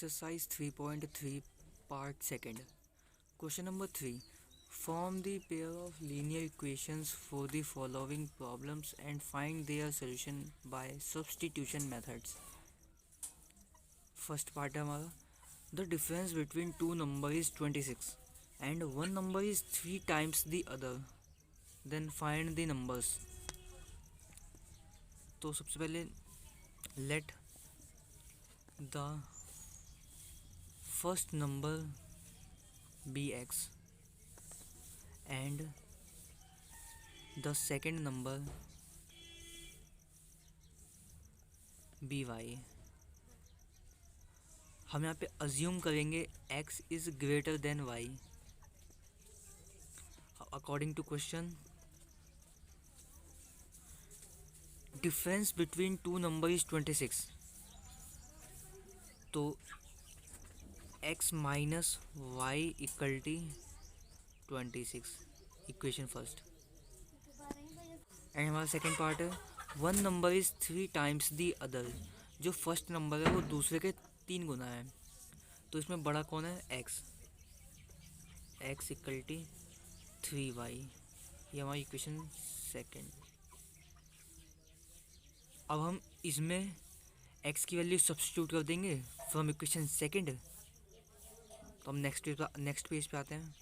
Exercise 3.3 Part 2nd. Question number 3. Form the pair of linear equations for the following problems and find their solution by substitution methods. First part है हमारा. The difference between two numbers is 26 and one number is 3 times the other. Then find the numbers. तो सबसे पहले let the first number be x and the second number be y. हम यहाँ पे assume करेंगे x is greater than y. According to question, difference between two number is 26. तो x minus y equal to 26, equation first. And हमारा second part है one number is 3 times the other. जो first number है वो दूसरे के 3 गुना है. तो इसमें बड़ा कौन है? x equal T 3y. ये हमारी इक्वेशन सेकेंड. अब हम इसमें x की वैल्यू सब्स्टिट्यूट कर देंगे फ्रॉम इक्वेशन सेकेंड. तो हम नेक्स्ट पेज पे आते हैं.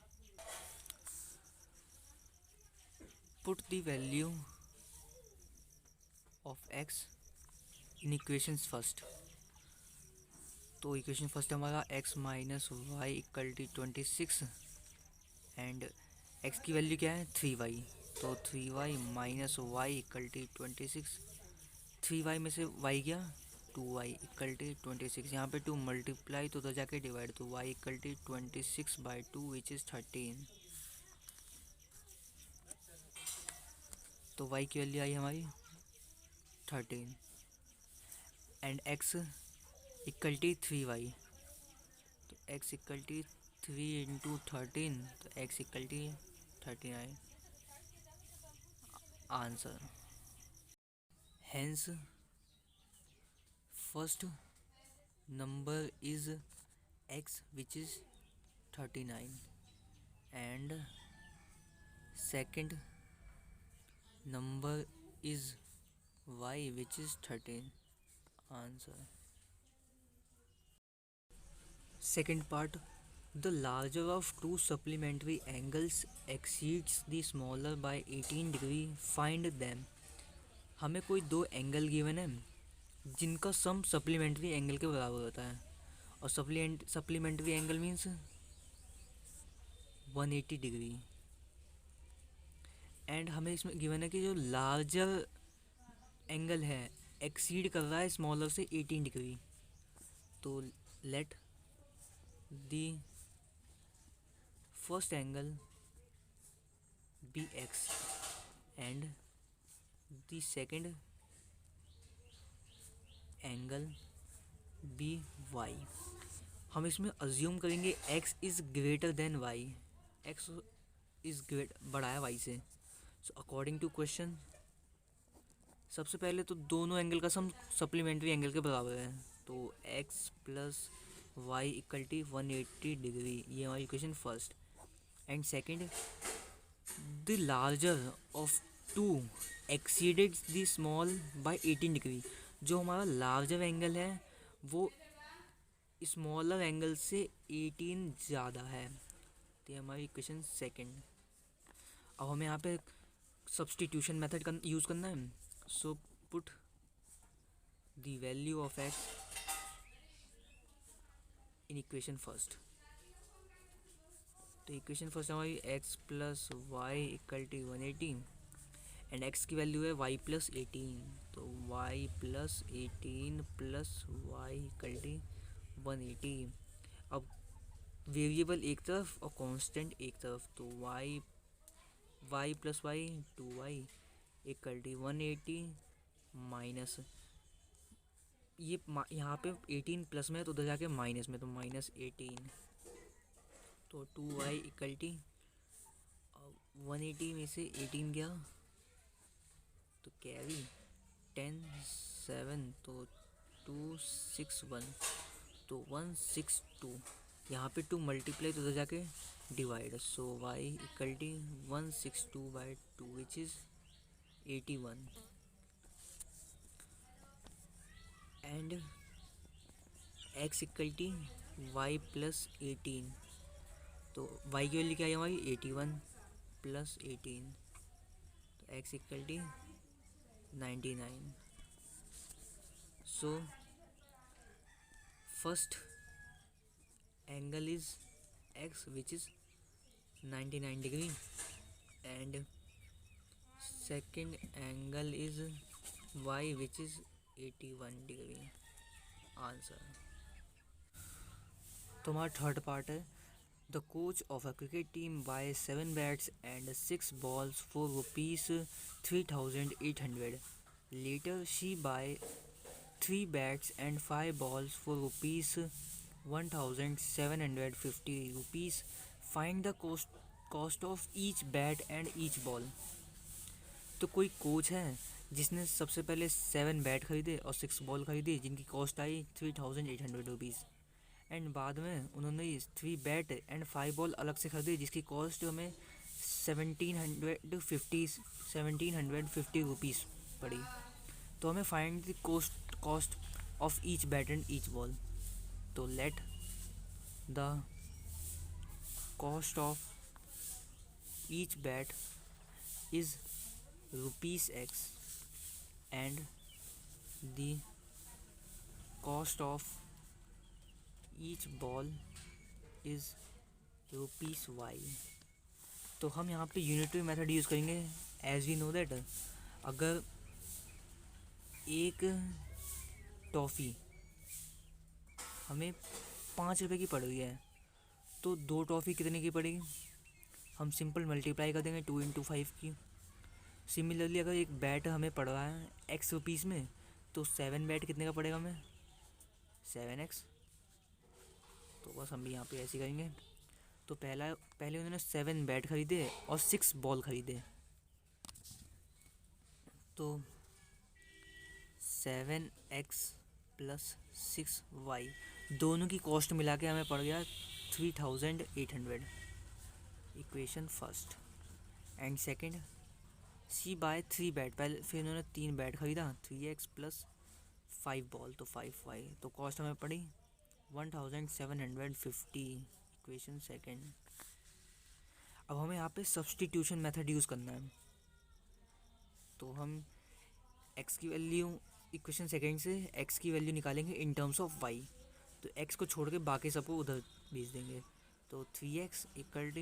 Put the value of x in equations first. तो इक्वेशन फर्स्ट हमारा x minus y equal to 26 and x की वैल्यू क्या है? 3y. तो 3y minus y equal to 26. 3y में से y गया 2y इक्वल टी 26. यहाँ पे 2 मल्टीप्लाई तो उधर जाके डिवाइड. तो y equal T 26/2 which is 13. तो y की वैल्यू आई हमारी 13 and x equal T 3y. तो x इक्वल टी 3 इंटू 13. तो x equal T 39 answer. Hence, first number is x which is 39 and second number is y which is 13. Answer. Second part. The larger of two supplementary angles exceeds the smaller by 18 degree. Find them. हमें कोई दो angle given है जिनका सम supplementary angle के बराबर होता है. और supplementary angle means 180 degree. And हमें इसमें गिवन है कि जो लार्जर एंगल है एक्सीड कर रहा है स्मॉलर से 18 डिग्री. तो let the first angle be x and the second angle be y. हम इसमें अज्यूम करेंगे x is greater than y. x is बड़ा है y से. सो अकॉर्डिंग टू क्वेश्चन सबसे पहले तो दोनों एंगल का सम सप्लीमेंट्री एंगल के बराबर है. तो x plus y equal to 180 degree. ये हमारी equation first. And second, the larger of two exceeded the small by 18 degree. जो हमारा लार्जर एंगल है वो स्मॉलर एंगल से 18 ज़्यादा है. तो ये हमारी इक्वेशन सेकेंड. अब हमें यहाँ पे सब्स्टिट्यूशन मेथड यूज़ करना है. So put the value of x in equation first. तो इक्वेशन फर्स्ट हमारी x plus y equal to 180 and x की वैल्यू है y प्लस 18. तो y plus 18 plus y equal to 180. अब वेरिएबल एक तरफ और कांस्टेंट एक तरफ. तो y plus y 2y equal to 180 minus ये यहाँ पे 18 प्लस में तो उधर जाके माइनस में. तो माइनस 18. तो 2y इक्वल टी 180 में से 18 गया तो कैरी 10 7 तो 261. तो 162, यहाँ पे 2 मल्टीप्लाई तो उधर जाके divide, so y equal to 162/2 which is 81 and x equal to y plus 18, तो वाई की वैल्यू क्या है हमारी 81 प्लस 18, तो x equal to 99। So first angle is x which is 99 degree and second angle is y which is 81 degree. Answer. तो हमारा third part है, the coach of a cricket team by 7 bats and 6 balls for ₹3,800. Later she buy 3 bats and 5 balls for ₹1,750. Find the cost of each bat and each ball. तो कोई coach है जिसने सबसे पहले 7 bat खरीदे और 6 ball खरीदी जिनकी कॉस्ट आई ₹3,800 एंड बाद में उन्होंने 3 बैट एंड 5 बॉल अलग से खरीदी जिसकी कॉस्ट हमें 1750 पड़ी। तो हमें find the cost of each bat and each ball. तो let the cost of each bat is ₹X and the cost of each ball is ₹Y। तो हम यहाँ पे यूनिटरी मेथड यूज़ करेंगे। एज वी नो दैट अगर एक toffee हमें 5 रुपये की पड़ रही है तो 2 टॉफ़ी कितने की पड़ेगी, हम सिंपल मल्टीप्लाई कर देंगे 2 × 5 की। सिमिलरली अगर एक बैट हमें पड़ रहा है ₹X में तो 7 बैट कितने का पड़ेगा हमें 7X। तो बस हम भी यहाँ पे ऐसे करेंगे। तो पहले उन्होंने 7 बैट खरीदे और 6 बॉल खरीदे, तो 7X प्लस 6Y दोनों की कॉस्ट मिला के हमें पड़ गया 3,800। Equation first and second, C by 3 bat, पहले फिर उन्होंने 3 बैट खरीदा 3X प्लस 5 बॉल तो 5Y, तो कॉस्ट हमें पड़ी 1,750। Equation second. अब हमें यहाँ पे सब्सटीट्यूशन मेथड यूज़ करना है। तो हम x की वैल्यू इक्वेशन सेकंड से x की वैल्यू निकालेंगे इन टर्म्स ऑफ y, तो x को छोड़ के बाकी सबको उधर भेज देंगे। तो 3x इक्वल टू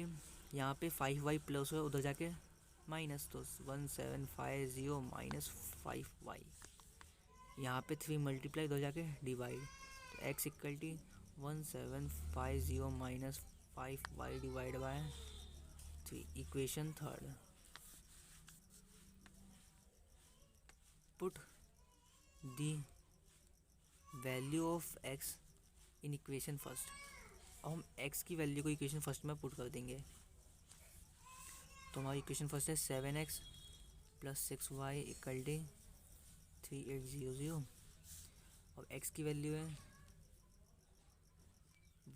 यहाँ पे 5y प्लस है उधर जाके माइनस, तो 1750 माइनस 5y, यहाँ पे 3 मल्टीप्लाई उधर जाके डिवाइड, तो x equal to 1750 minus 5y divide by 3। Equation third, put the value of x in equation first. अब हम x की वैल्यू को इक्वेशन फर्स्ट में पुट कर देंगे। तो हमारी इक्वेशन फर्स्ट है 7x plus 6y equal to 3800 और x की वैल्यू है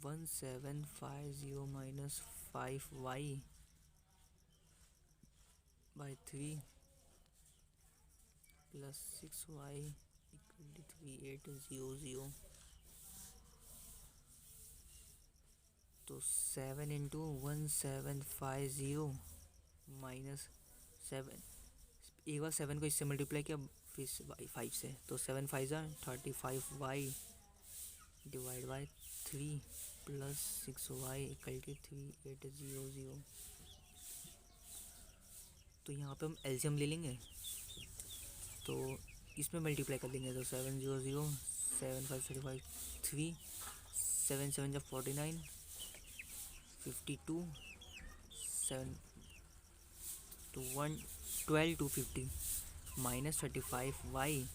1750 minus 5y by 3 plus 6y equal to 3800। तो 7 × 1750 माइनस 7, एक बार 7 को इससे मल्टीप्लाई किया फिर 5 से, तो 7 5 35y divide by 3 plus 6y equal to 3800। तो यहाँ पे हम एलसीएम ले लेंगे, तो इसमें मल्टीप्लाई कर देंगे, तो 700 7 5 35 3 7 7 49 52 7 to 1 12 to 50 माइनस 35y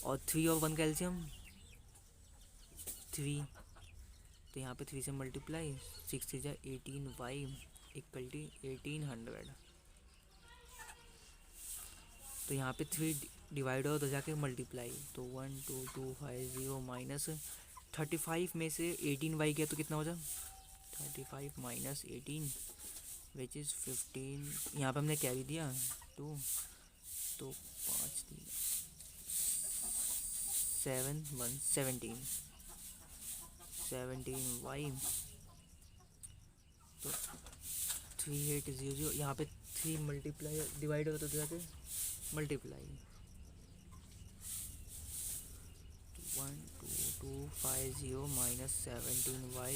और 3 और 1 का एलसीएम 3, तो यहाँ पे 3 से मल्टीप्लाई 6 से 18y इक्वल टू 1800। तो यहाँ पे 3 डिवाइड हो तो जाके मल्टीप्लाई, तो 12250 माइनस 35 में से 18 वाई गया तो कितना हो जाए, 35 माइनस 18 विच इज़ 15। यहाँ पे हमने कैरी दिया 2, तो 5 7 1 17 वाई, तो 3800। यहाँ पे 3 मल्टीप्लाई डिवाइड होता तो जाके मल्टीप्लाई 1250 माइनस 17y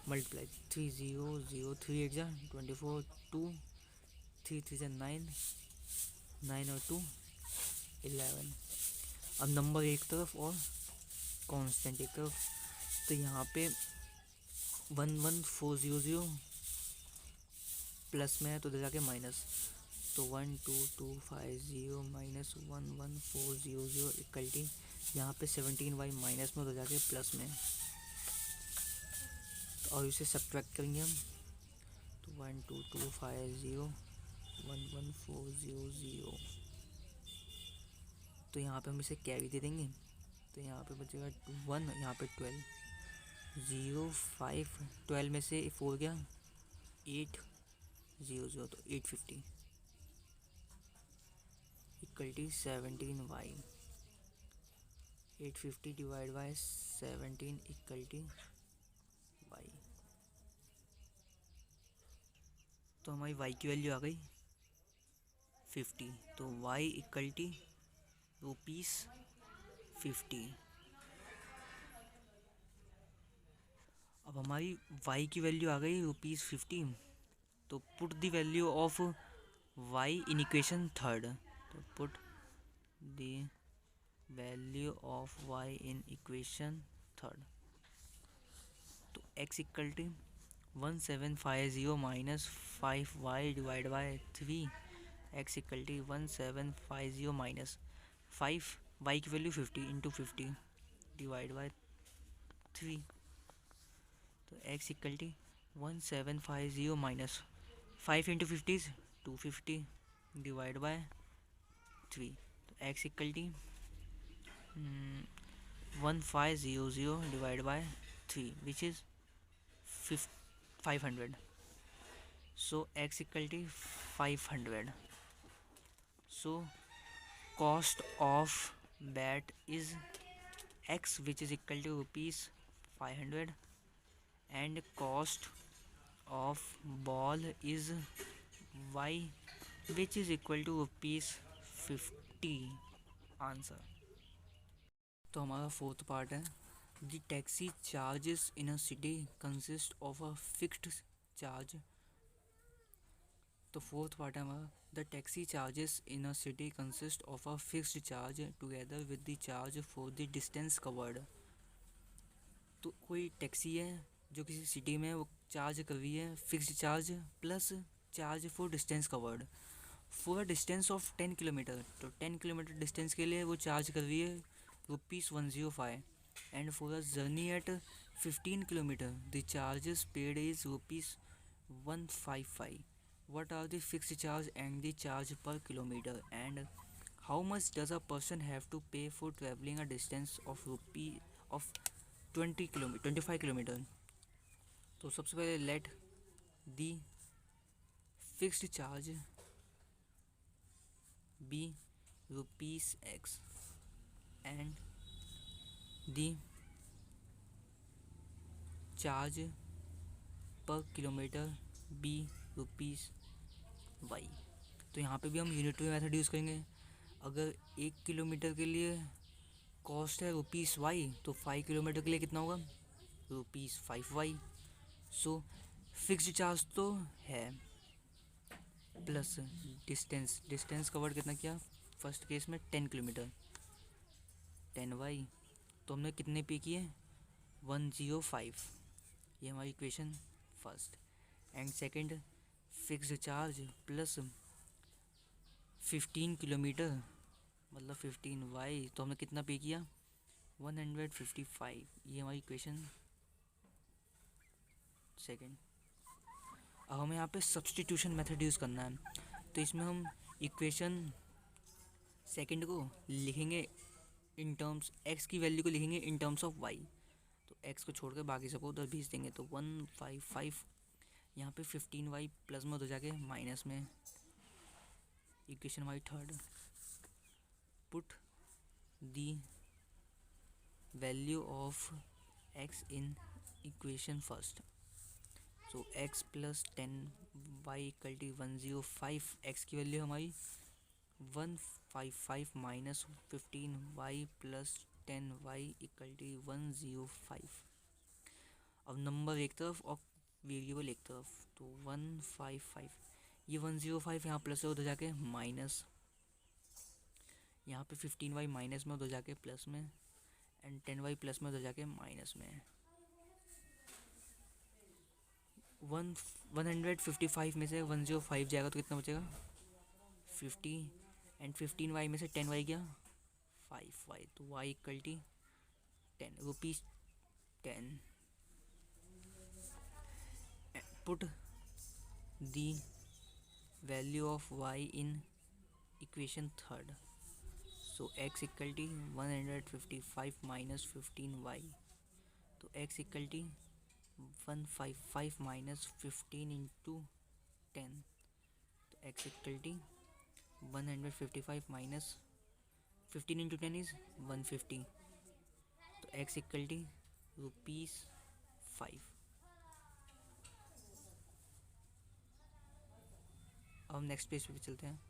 मल्टीप्लाई 3003 8 जा 24 2 3 3 जा 9 9 और 2 11। अब नंबर एक तरफ और कांस्टेंट एक तरफ, तो यहाँ पे 11400 प्लस में है तो उधर जाके माइनस, तो 12250 माइनस 11400 इक्वल टू यहाँ पे 17y माइनस में उधर जाके प्लस में, और इसे सब्ट्रैक्ट करेंगे हम, तो 12250 11400, तो यहाँ पे हम इसे कैरी दे देंगे, तो यहाँ पे बचेगा 1, यहाँ पे 12 0 5 12 में से 4 गया 800, तो 850 equal to 17y, 850 divide by 17 equal to y, तो हमारी y की वैल्यू आ गई 50, तो y इक्वल टू ₹50। अब हमारी y की वैल्यू आ गई ₹50, तो put the value of y in equation third, तो put the value of y in equation third, तो x equal to 1750 minus 5y divide by 3, x equal to 1750 minus 5 y की value 50 into 50 divide by 3, तो x equal to 1750 minus 5 into 50 250 divide by 3, तो x equal to 1500 divide by 3 which is 500, so x equal to 500, so cost of bat is x which is equal to ₹500 and cost of ball is y which is equal to ₹50। Answer. तो हमारा fourth part है, the taxi charges in a city consist of a fixed charge. तो fourth part है हमारा, the taxi charges in a city consist of a fixed charge together with the charge for the distance covered. तो कोई taxi है जो किसी city में वो चार्ज कर रही है fixed charge plus charge for distance covered for a distance of 10 kilometre. तो 10 किलोमीटर डिस्टेंस के लिए वो चार्ज कर रही है ₹105 and for a journey at 15 kilometre the charges paid is ₹155। What are the fixed charge and the charge per kilometer and how much does a person have to pay for traveling a distance of 25 kilometre. तो सबसे पहले let the fixed charge be ₹X and the charge per kilometre be ₹Y। तो यहाँ पे भी हम unitary method use करेंगे। अगर 1 किलोमीटर के लिए कॉस्ट है ₹Y तो 5 किलोमीटर के लिए कितना होगा ₹5Y। सो फिक्स्ड चार्ज तो है प्लस डिस्टेंस कवर कितना किया फर्स्ट केस में 10 किलोमीटर 10Y, तो हमने कितने पे किए 105। ये हमारी equation first and second fixed charge plus 15 kilometre मतलब 15Y, तो हमने कितना पे किया 155। ये हमारी इक्वेशन सेकंड। अब हमें यहाँ पे सब्स्टिट्यूशन मेथड यूज़ करना है, तो इसमें हम इक्वेशन सेकंड को लिखेंगे इन टर्म्स x की वैल्यू को लिखेंगे इन टर्म्स ऑफ y। एक्स को छोड़कर बाकी सबको उधर भेज देंगे। तो 155 यहाँ पे 15y प्लस में उधर जाके माइनस में। इक्वेशन हमारी third, put the value of x in equation first. So x plus 10y equal to 105। x की वैल्यू हमारी 155 minus 15y plus 10y equal to 105। अब नंबर एक तरफ और वेरिएबल एक तरफ, तो 155, ये 105 यहाँ प्लस है उधर जाके माइनस, यहाँ पे 15y माइनस में उधर जाके प्लस में, एंड 10y प्लस में उधर जाके माइनस में। 155 में से 105 जाएगा तो कितना बचेगा 50, एंड 15y में से 10y गया 5y, तो y equal to 10 rupees 10। Put the value of y in equation third. So x equal to 155 minus 15y, तो x equal to 155 minus 15 into 10, तो x equal to 155 minus 15 into 10 is 150, तो x equal to ₹5। अब हम next page पे चलते हैं।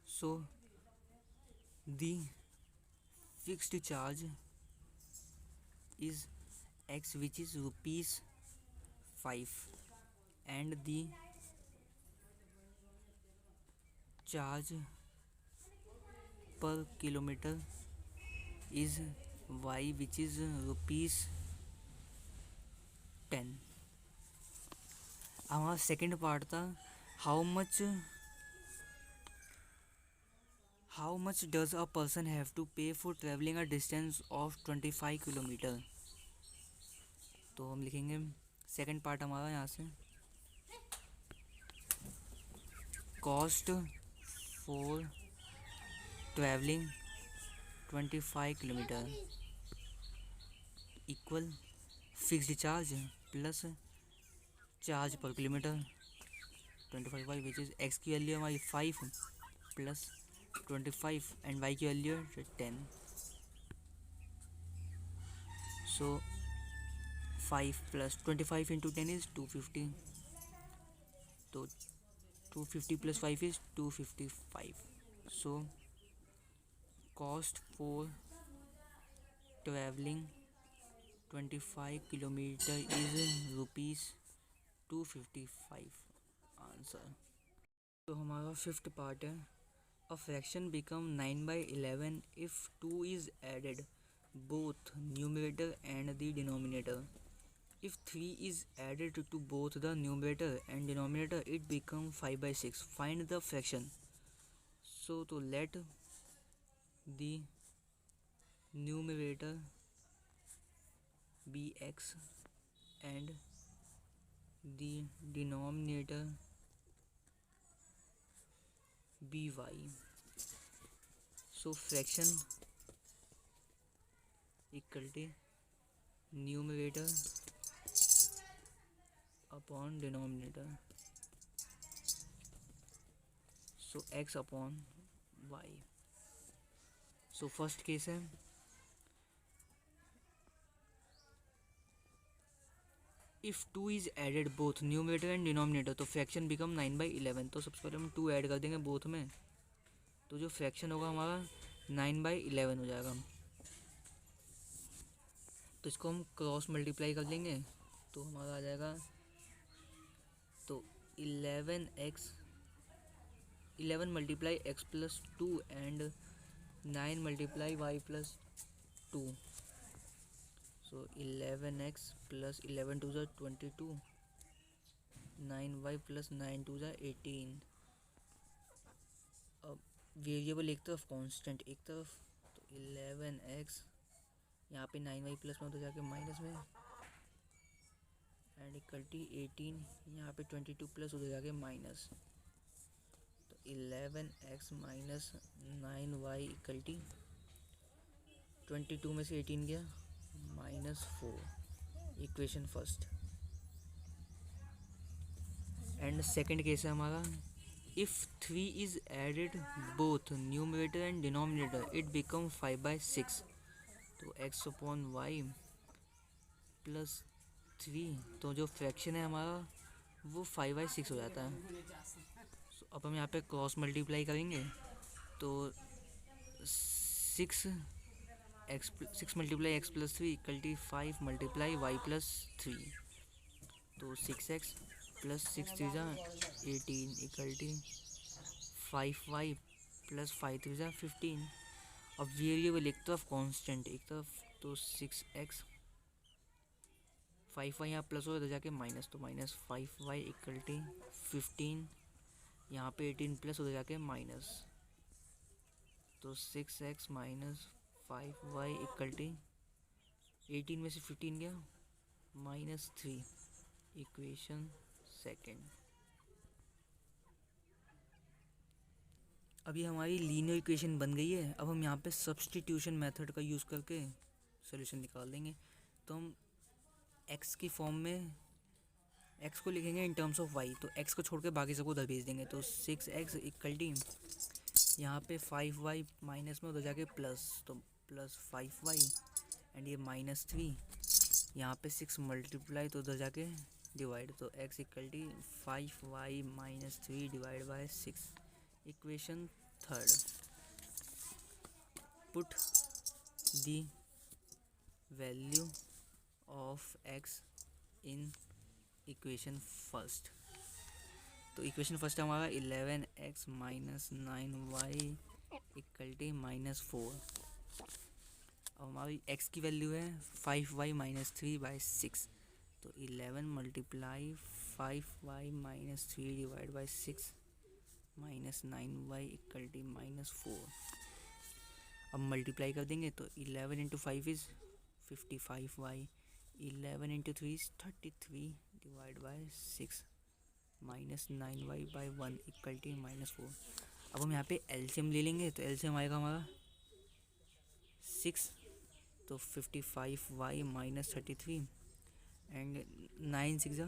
So the fixed charge is x which is ₹5 and the charge per kilometre is y which is ₹10। हमारा second part था how much does a person have to pay for travelling a distance of 25 kilometre. तो हम लिखेंगे second part हमारा यहाँ से, cost for travelling 25 kilometre equal fixed charge plus charge per kilometre 25y which is x की value हमारी 5 plus 25 and y की value 10। So 5 plus 25 into 10 is 250, तो 250 plus 5 is 255। So cost for travelling 25 kilometre is ₹255 answer. तो हमारा fifth part है, a fraction become 9/11 if 2 is added both numerator and the denominator. If 3 is added to both the numerator and denominator, it becomes 5/6. Find the fraction. So to let the numerator be x and the denominator be y. So fraction equal to numerator upon denominator, so x upon y. So first case है, if 2 is added both numerator and denominator तो fraction become 9/11। तो सबसे पहले हम 2 add कर देंगे both में, तो जो फ्रैक्शन होगा हमारा 9/11 हो जाएगा। तो इसको हम क्रॉस मल्टीप्लाई कर लेंगे तो हमारा आ जाएगा, तो 11 multiply x plus 2 and 9 multiply y plus 2, so 11x plus 11 2 22, 9y plus 9 2 18। अब वेरिएबल एक तरफ कांस्टेंट एक तरफ, तो 11x यहाँ पे 9y प्लस में उधर जाके माइनस में एंड इक्वल टू 18, यहाँ पे 22 प्लस उधर जाके माइनस, तो 11x minus 9y equal to 22 में से 18 गया -4। Equation first. And second case है हमारा, if 3 is added both numerator and denominator it become 5/6। तो x अपॉन वाई प्लस 3, तो जो फ्रैक्शन है हमारा वो 5/6 हो जाता है। अब हम यहाँ पे क्रॉस मल्टीप्लाई करेंगे तो 6 multiply x plus 3 equal to 5 multiply y plus 3। तो 6x प्लस 6 3 ज़ा 18 इक्वल टू 5y प्लस 5 3 ज़ा 15। अब वेरिएबल एक तरफ कांस्टेंट एक तरफ, तो 6x 5y यहाँ प्लस हो इधर जाके माइनस, तो माइनस 5y इक्वल टू 15। यहाँ पे 18 प्लस उधर जाके माइनस, तो 6x minus 5y equal to 18 में से 15 गया -3। Equation second. अभी हमारी लीनियर इक्वेशन बन गई है। अब हम यहाँ पे सब्स्टिट्यूशन मेथड का यूज़ करके सॉल्यूशन निकाल देंगे। तो हम x की फॉर्म में x को लिखेंगे इन टर्म्स ऑफ y, तो x को छोड़ के बाकी सबको उधर भेज देंगे। तो 6x इक्वल टू यहाँ पे 5y माइनस में उधर जाके प्लस, तो प्लस 5y एंड ये -3। यहाँ पे 6 मल्टीप्लाई तो उधर जाके डिवाइड, तो x equal to 5y minus 3 divide by 6। Equation third, put the value of x in equation first. तो इक्वेशन फर्स्ट हमारा 11x minus 9y equal to -4। अब हमारी x की वैल्यू है 5y माइनस 3/6। तो 11 multiply 5y minus 3 divide by 6 minus 9y equal to -4। अब multiply कर देंगे तो 11 into 5 is 55y, 11 into 3 is 33 divide by 6 minus 9y by 1 equal to -4। अब हम यहाँ पे एलसीएम ले लेंगे, तो एलसीएम आएगा हमारा 6, तो 55y minus 33 and 9 6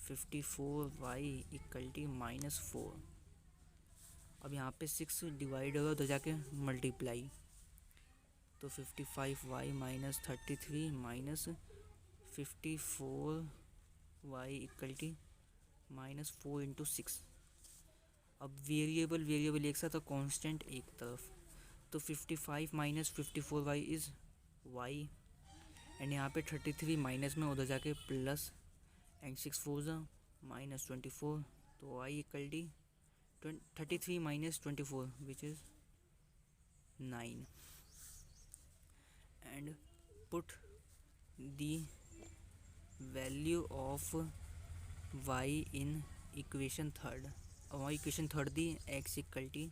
54y equal to -4। अब यहाँ पे 6 डिवाइड होगा तो जाके मल्टीप्लाई, तो 55y minus 33 minus 54y equal to -4 into 6। अब वेरिएबल एक साथ और कांस्टेंट एक तरफ, तो 55 minus 54y is y and यहाँ पे 33 माइनस में उधर जाके प्लस एंड 6 4 ज़ा -24, तो y equal to 33 minus 24 which is 9 and put the value of y in equation third। और equation third the x equal to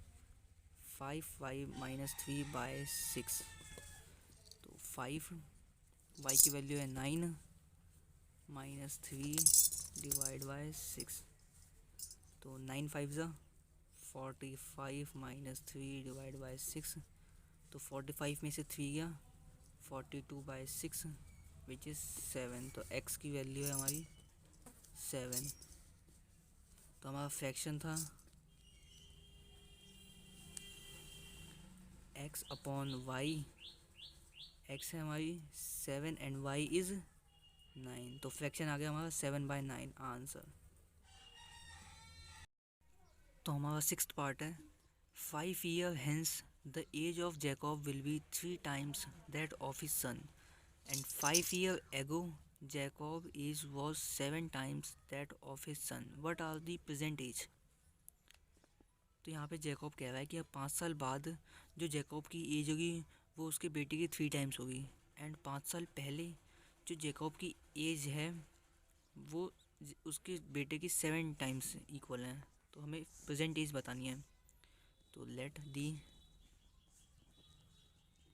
5y minus 3/6। तो 5 y की वैल्यू है 9 माइनस 3 डिवाइड बाय 6, तो 9 5 ज़ा 45 माइनस 3 डिवाइड बाई 6, तो 45 में से 3 गया 42/6 विच इज़ 7। तो x की वैल्यू है हमारी 7। तो हमारा फ्रैक्शन था x अपॉन y, x है हमारी 7 एंड y इज़ 9, तो फ्रैक्शन आ गया हमारा 7/9 आंसर। तो हमारा सिक्स्थ पार्ट है, 5 years hence the age of Jacob will be 3 times that of his son, and 5 years ago Jacob age was 7 times that of his son. What are the present age? तो यहाँ पे Jacob कह रहा है कि अब 5 साल बाद जो जैकब की एज होगी वो उसके बेटे की 3 टाइम्स होगी, एंड 5 साल पहले जो जैकब की एज है वो उसके बेटे की 7 टाइम्स इक्वल है। तो हमें प्रेजेंट एज बतानी है, तो let the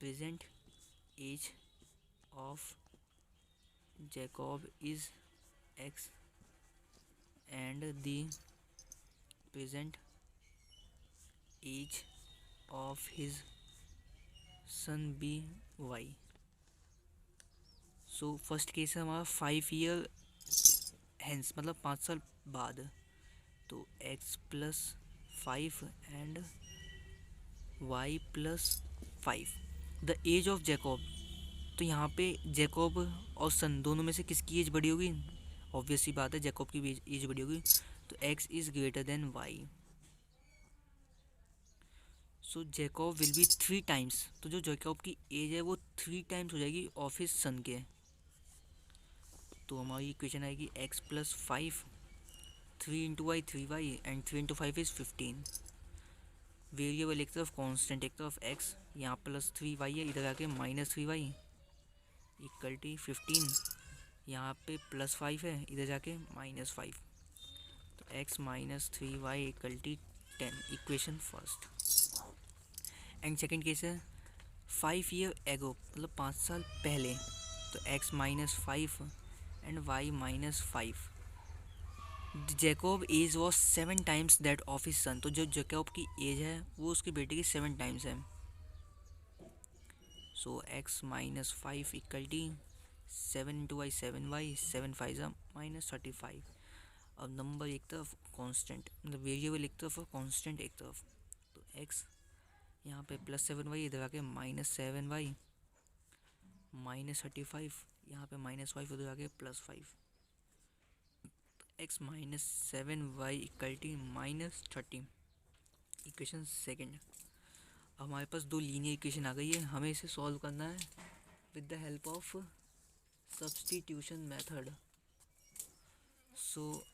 present age of Jacob is x and the present age of his son be y। So first case है हमारा 5 ईयर हैंस, मतलब 5 साल बाद। तो x plus 5 and y plus 5। The age of Jacob, तो यहाँ पे Jakob और सन दोनों में से किसकी एज बड़ी होगी? ऑब्वियस सी बात है, जैकॉब की एज बड़ी होगी। तो x is greater than y. So Jacob will be 3 times, तो जो जैकॉब की एज है वो 3 टाइम्स हो जाएगी ऑफ हिज सन के। तो हमारी इक्वेशन आएगी x plus 5, 3 × y 3y and 3 × 5 is 15। Variable एक तरफ, कांस्टेंट एक तरफ x, यहाँ प्लस 3y है, इधर आके माइनस 3y इक्वल टू 15। यहाँ पे प्लस 5 है, इधर जाके माइनस 5। तो x minus 3y equal to 10, equation first. And second case है 5 ईयर एगो, मतलब 5 साल पहले। तो x minus 5 and y minus 5। Jacob age was 7 times that of his son, तो जो जैकॉब की एज है वो उसके बेटे की 7 टाइम्स है। So x minus 5 equal to 7 × y 7y, 7 5 ज़ा माइनस 35। अब नंबर एक तरफ, कांस्टेंट मतलब वेरिएबल एक तरफ और कांस्टेंट एक तरफ। तो x यहाँ पे प्लस 7y, इधर आके माइनस 7y माइनस 35, यहाँ पे माइनस 5, उधर आके plus 5। x minus 7y equal to minus 30, equation second. हमारे पास दो लीनियर इक्वेशन आ गई है, हमें इसे सॉल्व करना है with the help of substitution method. So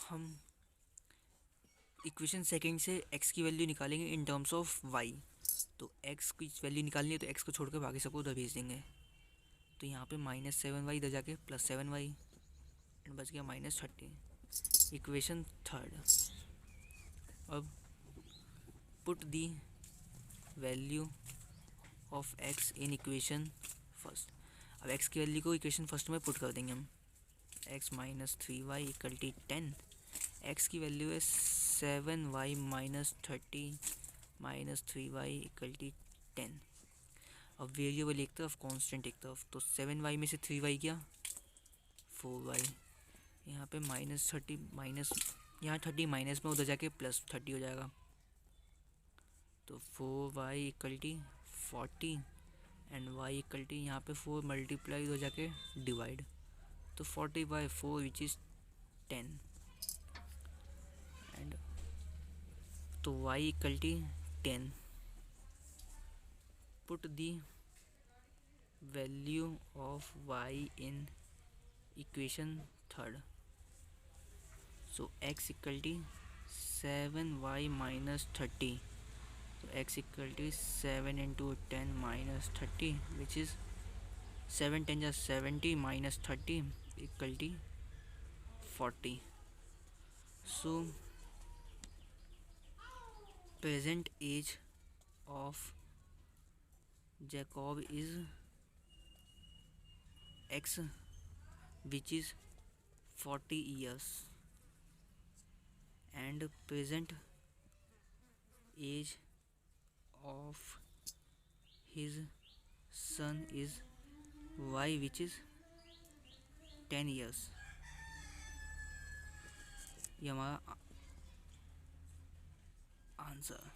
हम इक्वेशन सेकेंड से x की वैल्यू निकालेंगे इन टर्म्स ऑफ y। तो x की वैल्यू निकालनी है तो x को छोड़कर बाकी सबको उधर भेज देंगे। तो यहाँ पे माइनस 7y, इधर जाके प्लस 7y एंड बच गया माइनस 30, इक्वेशन थर्ड। अब put the value of x in equation first. अब x की वैल्यू को इक्वेशन फर्स्ट में पुट कर देंगे हम। x minus 3y equal to 10, x की वैल्यू है 7y minus 30 minus 3y equal to 10। अब वेरिएबल एक तरफ, कांस्टेंट एक तरफ। तो 7y में से 3y गया 4y, यहाँ पे माइनस 30 माइनस, यहाँ 30 माइनस में उधर जाके प्लस 30 हो जाएगा। तो 4y equal to 40 and y equal to, यहाँ पे 4 मल्टीप्लाई हो जाके डिवाइड। तो 40/4 विच इज़ 10 एंड तो y equal to 10। Put the value of y in equation third. So x equal to 7y minus 30। तो x equal to 7 × 10 minus 30 which is 7 × 10 = 70 minus 30 equal to 40। So present age of Jakob is x which is 40 years and present age of his son is y which is 10 years। ये हमारा answer.